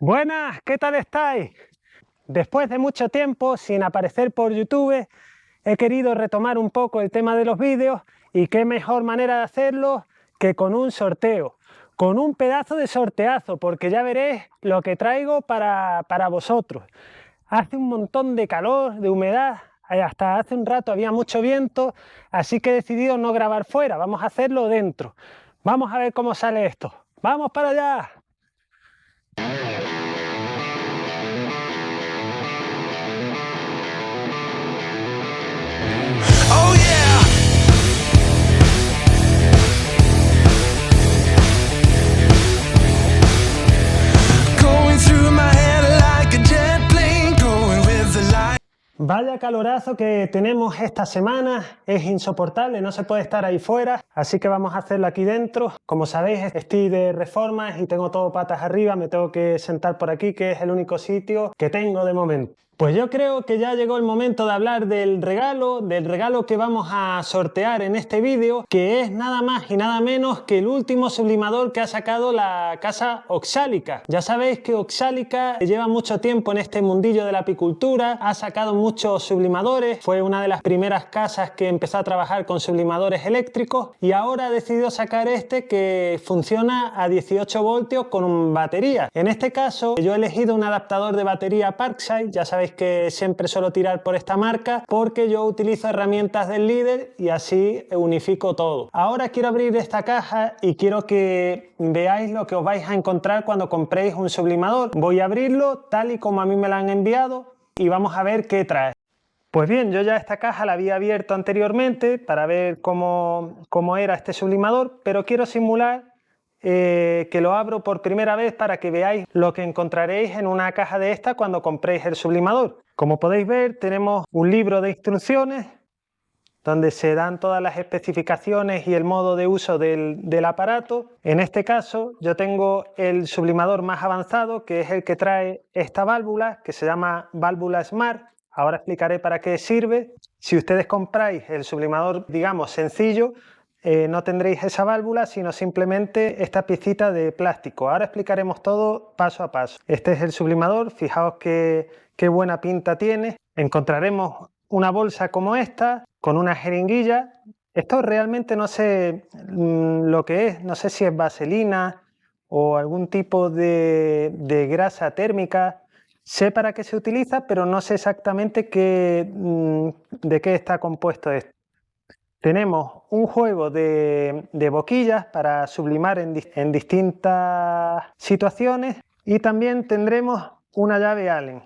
Buenas, ¿qué tal estáis? Después de mucho tiempo sin aparecer por YouTube, he querido retomar un poco el tema de los vídeos y qué mejor manera de hacerlo que con un sorteo, con un pedazo de sorteazo, porque ya veréis lo que traigo para vosotros. Hace un montón de calor, de humedad, hasta hace un rato había mucho viento, así que he decidido no grabar fuera, vamos a hacerlo dentro. Vamos a ver cómo sale esto. ¡Vamos para allá! Oh yeah. Going through my head like a jet plane, going with the light. Vaya calorazo que tenemos esta semana, es insoportable, no se puede estar ahí fuera, así que vamos a hacerlo aquí dentro. Como sabéis, estoy de reformas y tengo todo patas arriba, me tengo que sentar por aquí, que es el único sitio que tengo de momento. Pues yo creo que ya llegó el momento de hablar del regalo que vamos a sortear en este vídeo, que es nada más y nada menos que el último sublimador que ha sacado la casa Oxalica. Ya sabéis que Oxalica lleva mucho tiempo en este mundillo de la apicultura, ha sacado muchos sublimadores, fue una de las primeras casas que empezó a trabajar con sublimadores eléctricos y ahora ha decidido sacar este que funciona a 18 voltios con batería. En este caso yo he elegido un adaptador de batería Parkside, ya sabéis que siempre suelo tirar por esta marca porque yo utilizo herramientas del líder y así unifico todo. Ahora quiero abrir esta caja y quiero que veáis lo que os vais a encontrar cuando compréis un sublimador. Voy a abrirlo tal y como a mí me lo han enviado y vamos a ver qué trae. Pues bien, yo ya esta caja la había abierto anteriormente para ver cómo era este sublimador, pero quiero simular que lo abro por primera vez para que veáis lo que encontraréis en una caja de esta cuando compréis el sublimador. Como podéis ver, tenemos un libro de instrucciones donde se dan todas las especificaciones y el modo de uso del aparato. En este caso yo tengo el sublimador más avanzado, que es el que trae esta válvula, que se llama válvula Smart. Ahora explicaré para qué sirve. Si ustedes compráis el sublimador, digamos, sencillo, no tendréis esa válvula, sino simplemente esta piecita de plástico. Ahora explicaremos todo paso a paso. Este es el sublimador, fijaos qué buena pinta tiene. Encontraremos una bolsa como esta, con una jeringuilla. Esto realmente no sé lo que es, no sé si es vaselina o algún tipo de grasa térmica. Sé para qué se utiliza, pero no sé exactamente de qué está compuesto esto. Tenemos un juego de boquillas para sublimar en distintas situaciones y también tendremos una llave Allen.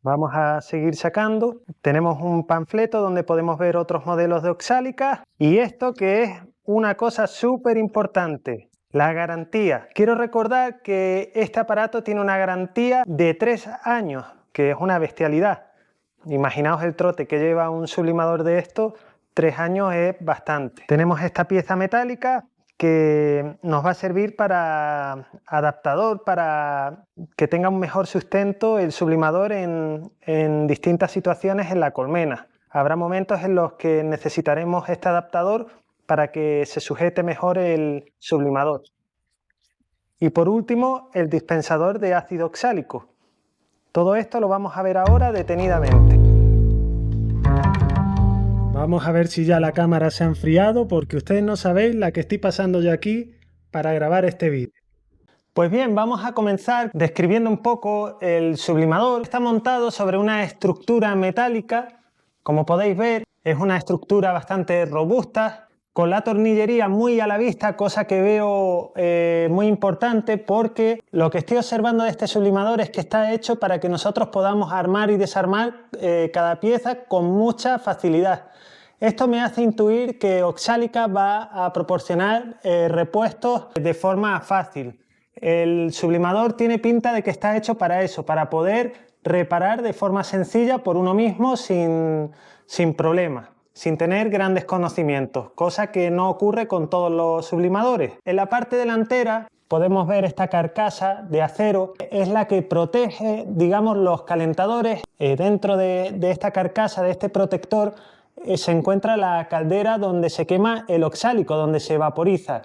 Vamos a seguir sacando. Tenemos un panfleto donde podemos ver otros modelos de Oxalica y esto que es una cosa súper importante, la garantía. Quiero recordar que este aparato tiene una garantía de 3 años, que es una bestialidad. Imaginaos el trote que lleva un sublimador de esto, 3 años es bastante. Tenemos esta pieza metálica que nos va a servir para adaptador, para que tenga un mejor sustento el sublimador en distintas situaciones en la colmena. Habrá momentos en los que necesitaremos este adaptador para que se sujete mejor el sublimador. Y por último, el dispensador de ácido oxálico. Todo esto lo vamos a ver ahora detenidamente. Vamos a ver si ya la cámara se ha enfriado, porque ustedes no sabéis la que estoy pasando yo aquí para grabar este vídeo. Pues bien, vamos a comenzar describiendo un poco el sublimador. Está montado sobre una estructura metálica, como podéis ver, es una estructura bastante robusta, con la tornillería muy a la vista, cosa que veo muy importante porque lo que estoy observando de este sublimador es que está hecho para que nosotros podamos armar y desarmar cada pieza con mucha facilidad. Esto me hace intuir que Oxalica va a proporcionar repuestos de forma fácil. El sublimador tiene pinta de que está hecho para eso, para poder reparar de forma sencilla por uno mismo sin problemas, sin tener grandes conocimientos, cosa que no ocurre con todos los sublimadores. En la parte delantera podemos ver esta carcasa de acero, es la que protege, digamos, los calentadores. Dentro de esta carcasa, de este protector, se encuentra la caldera donde se quema el oxálico, donde se vaporiza.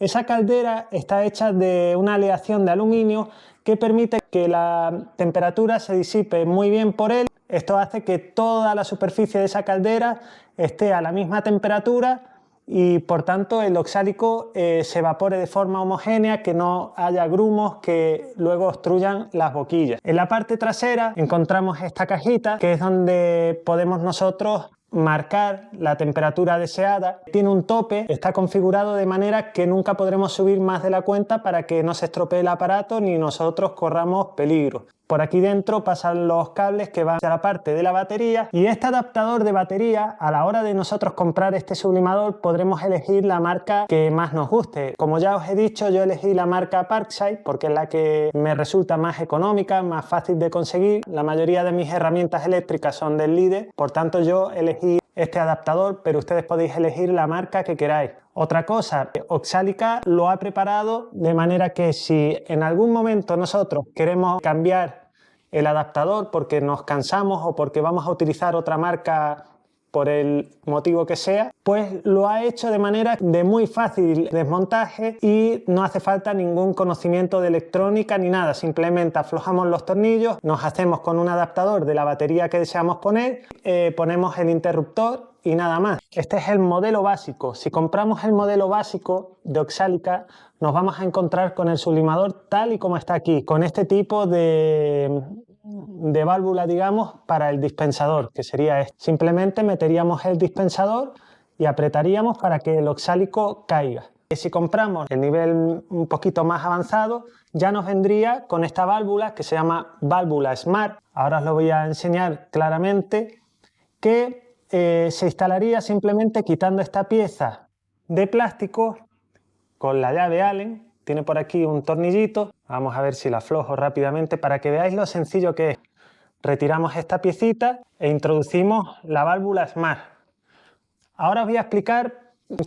Esa caldera está hecha de una aleación de aluminio que permite que la temperatura se disipe muy bien por él. Esto hace que toda la superficie de esa caldera esté a la misma temperatura y por tanto el oxálico se evapore de forma homogénea, que no haya grumos que luego obstruyan las boquillas. En la parte trasera encontramos esta cajita, que es donde podemos nosotros marcar la temperatura deseada. Tiene un tope, está configurado de manera que nunca podremos subir más de la cuenta para que no se estropee el aparato ni nosotros corramos peligro. Por aquí dentro pasan los cables que van a la parte de la batería, y este adaptador de batería, a la hora de nosotros comprar este sublimador, podremos elegir la marca que más nos guste. Como ya os he dicho, yo elegí la marca Parkside porque es la que me resulta más económica, más fácil de conseguir. La mayoría de mis herramientas eléctricas son del líder, por tanto yo elegí este adaptador, pero ustedes podéis elegir la marca que queráis. Otra cosa, Oxalica lo ha preparado de manera que si en algún momento nosotros queremos cambiar el adaptador porque nos cansamos o porque vamos a utilizar otra marca por el motivo que sea, pues lo ha hecho de manera de muy fácil desmontaje y no hace falta ningún conocimiento de electrónica ni nada. Simplemente aflojamos los tornillos, nos hacemos con un adaptador de la batería que deseamos poner, ponemos el interruptor y nada más. Este es el modelo básico. Si compramos el modelo básico de Oxalica, nos vamos a encontrar con el sublimador tal y como está aquí, con este tipo de válvula, digamos, para el dispensador, que sería este. Simplemente meteríamos el dispensador y apretaríamos para que el oxálico caiga. Si compramos el nivel un poquito más avanzado, ya nos vendría con esta válvula que se llama válvula Smart. Ahora os lo voy a enseñar claramente, que se instalaría simplemente quitando esta pieza de plástico con la llave Allen. Tiene por aquí un tornillito. Vamos a ver si la aflojo rápidamente para que veáis lo sencillo que es. Retiramos esta piecita e introducimos la válvula Smart. Ahora os voy a explicar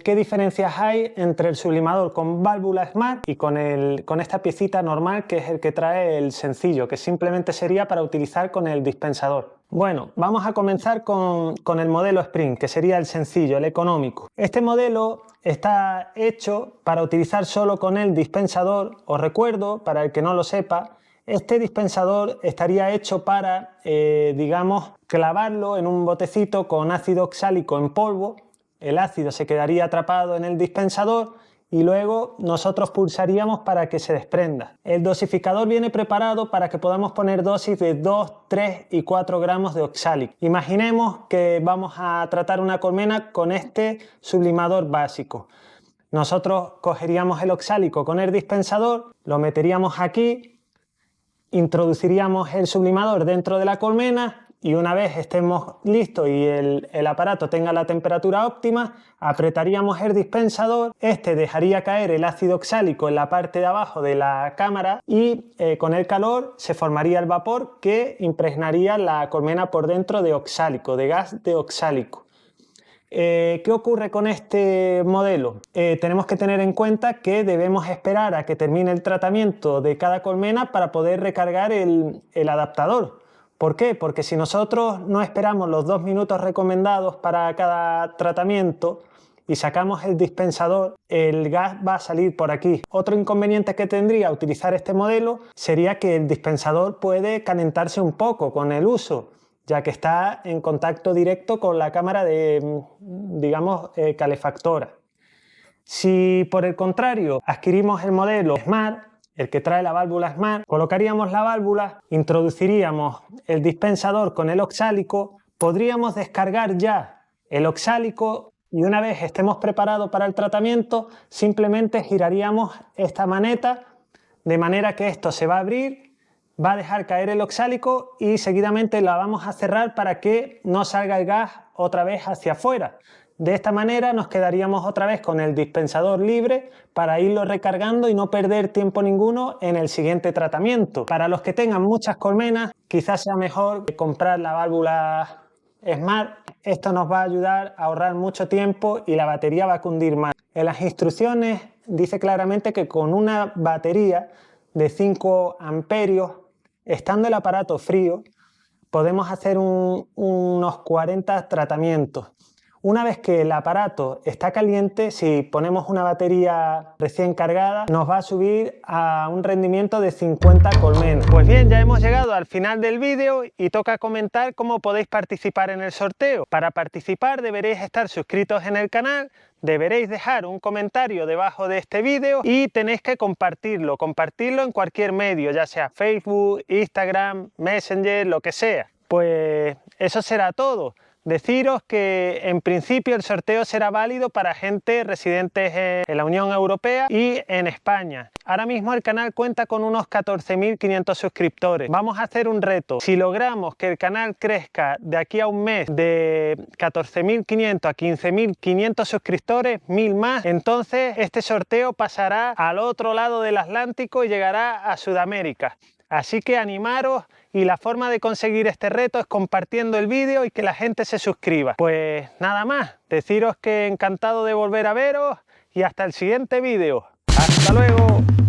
qué diferencias hay entre el sublimador con válvula Smart y con esta piecita normal, que es el que trae el sencillo, que simplemente sería para utilizar con el dispensador. Bueno, vamos a comenzar con el modelo Spring, que sería el sencillo, el económico. Este modelo está hecho para utilizar solo con el dispensador. Os recuerdo, para el que no lo sepa, este dispensador estaría hecho para, digamos, clavarlo en un botecito con ácido oxálico en polvo. El ácido se quedaría atrapado en el dispensador y luego nosotros pulsaríamos para que se desprenda. El dosificador viene preparado para que podamos poner dosis de 2, 3 y 4 gramos de oxálico. Imaginemos que vamos a tratar una colmena con este sublimador básico. Nosotros cogeríamos el oxálico con el dispensador, lo meteríamos aquí, introduciríamos el sublimador dentro de la colmena y una vez estemos listos y el aparato tenga la temperatura óptima, apretaríamos el dispensador, este dejaría caer el ácido oxálico en la parte de abajo de la cámara y con el calor se formaría el vapor que impregnaría la colmena por dentro de oxálico, de gas de oxálico. ¿Qué ocurre con este modelo? Tenemos que tener en cuenta que debemos esperar a que termine el tratamiento de cada colmena para poder recargar el adaptador. ¿Por qué? Porque si nosotros no esperamos los 2 minutos recomendados para cada tratamiento y sacamos el dispensador, el gas va a salir por aquí. Otro inconveniente que tendría utilizar este modelo sería que el dispensador puede calentarse un poco con el uso, ya que está en contacto directo con la cámara de, digamos, calefactora. Si por el contrario adquirimos el modelo Smart, el que trae la válvula Smart, colocaríamos la válvula, introduciríamos el dispensador con el oxálico, podríamos descargar ya el oxálico y una vez estemos preparados para el tratamiento, simplemente giraríamos esta maneta de manera que esto se va a abrir, va a dejar caer el oxálico y seguidamente la vamos a cerrar para que no salga el gas otra vez hacia afuera. De esta manera nos quedaríamos otra vez con el dispensador libre para irlo recargando y no perder tiempo ninguno en el siguiente tratamiento. Para los que tengan muchas colmenas, quizás sea mejor comprar la válvula Smart. Esto nos va a ayudar a ahorrar mucho tiempo y la batería va a cundir más. En las instrucciones dice claramente que con una batería de 5 amperios, estando el aparato frío, podemos hacer unos 40 tratamientos. Una vez que el aparato está caliente, si ponemos una batería recién cargada, nos va a subir a un rendimiento de 50 colmenas. Pues bien, ya hemos llegado al final del vídeo y toca comentar cómo podéis participar en el sorteo. Para participar deberéis estar suscritos en el canal, deberéis dejar un comentario debajo de este vídeo y tenéis que compartirlo en cualquier medio, ya sea Facebook, Instagram, Messenger, lo que sea. Pues eso será todo. Deciros que en principio el sorteo será válido para gente residente en la Unión Europea y en España. Ahora mismo el canal cuenta con unos 14.500 suscriptores. Vamos a hacer un reto. Si logramos que el canal crezca de aquí a un mes de 14.500 a 15.500 suscriptores, 1.000 más, entonces este sorteo pasará al otro lado del Atlántico y llegará a Sudamérica. Así que animaros, y la forma de conseguir este reto es compartiendo el vídeo y que la gente se suscriba. Pues nada más, deciros que encantado de volver a veros y hasta el siguiente vídeo. ¡Hasta luego!